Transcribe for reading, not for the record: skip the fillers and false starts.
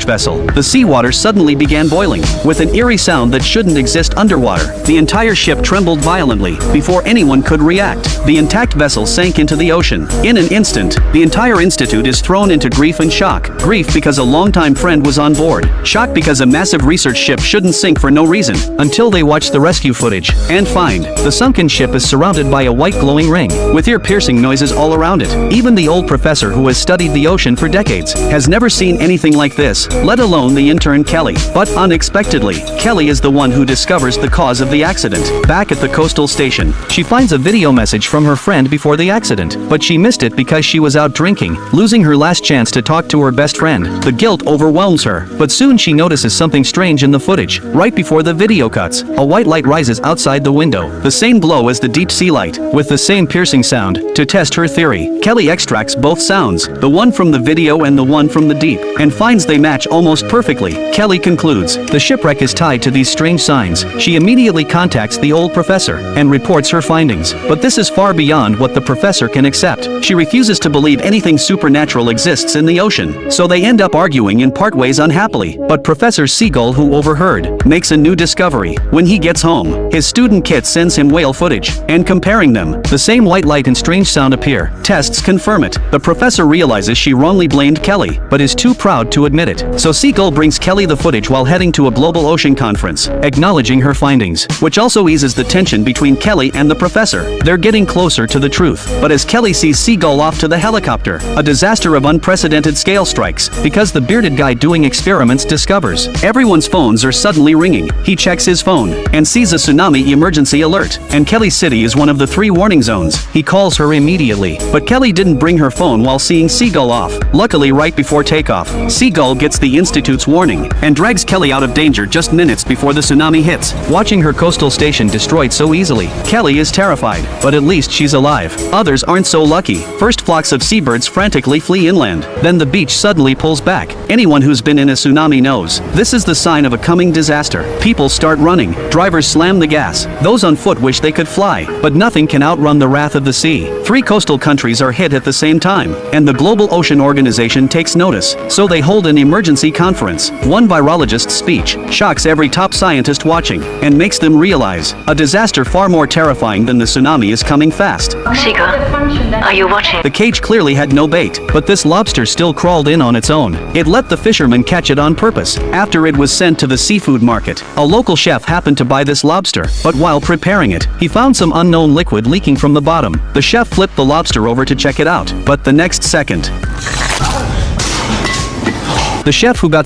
vessel. The seawater suddenly began boiling, with an eerie sound that shouldn't exist underwater. The entire ship trembled violently, before anyone could react. The intact vessel sank into the ocean. In an instant, the entire institute is thrown into grief and shock. Grief because a longtime friend was on board. Shock because a massive research ship shouldn't sink for no reason, until they watch the rescue footage, and find the sunken ship is surrounded by a white glowing ring, with ear-piercing noises all around it. Even the old professor who has studied the ocean for decades has never seen anything like this, let alone the intern Kelly. But unexpectedly, Kelly is the one who discovers the cause of the accident. Back at the coastal station, she finds a video message from her friend before the accident, but she missed it because she was out drinking, losing her last chance to talk to her best friend. The guilt overwhelms her, but soon she notices something strange in the footage. Right before the video cuts, a white light rises outside the window, the same glow as the deep sea light, with the same piercing sound. To test her theory, Kelly extracts both sounds, the one from the video and the one from the deep, and finds they match almost perfectly. Kelly concludes the shipwreck is tied to these strange signs. She immediately contacts the old professor and reports her findings. But this is far beyond what the professor can accept. She refuses to believe anything supernatural exists in the ocean, so they end up arguing in part ways unhappily. But Professor Seagull, who overheard, makes a new discovery. When he gets home, his student Kit sends him whale footage, and comparing them, the same white light and strange sound appear. Tests confirm it. The professor realizes she wrongly blamed Kelly, but is too proud to admit it. So Seagull brings Kelly the footage while heading to a global ocean conference, acknowledging her findings, which also eases the tension between Kelly and the professor. They're getting closer to the truth. But as Kelly sees Seagull off to the helicopter, a disaster of unprecedented scale strikes, because the bearded guy doing experiments discovers everyone's phones are suddenly ringing. He checks his phone, and sees a tsunami emergency alert, and Kelly's city is one of the 3 warning zones. He calls her immediately, but Kelly didn't bring her phone while seeing Seagull off. Luckily, right before takeoff, Seagull gets the Institute's warning, and drags Kelly out of danger just minutes before the tsunami hits. Watching her coastal station destroyed so easily, Kelly is terrified, but at least she's alive. Others aren't so lucky. First, flocks of seabirds frantically flee inland. Then the beach suddenly pulls back. Anyone who's been in a tsunami knows this is the sign of a coming disaster. People start running. Drivers slam the gas. Those on foot wish they could fly, but nothing can outrun the wrath of the sea. 3 coastal countries are hit at the same time, and the Global Ocean Organization takes notice, so they hold an emergency conference. One virologist's speech shocks every top scientist watching, and makes them realize a disaster far more terrifying than the tsunami is coming fast. Seagull, are you watching? The cage clearly had no bait, but this lobster still crawled in on its own. It let the fisherman catch it on purpose. After it was sent to the seafood market, a local chef happened to buy this lobster, but while preparing it, he found some unknown liquid leaking from the bottom. The chef flipped the lobster over to check it out, but the next second, the chef who got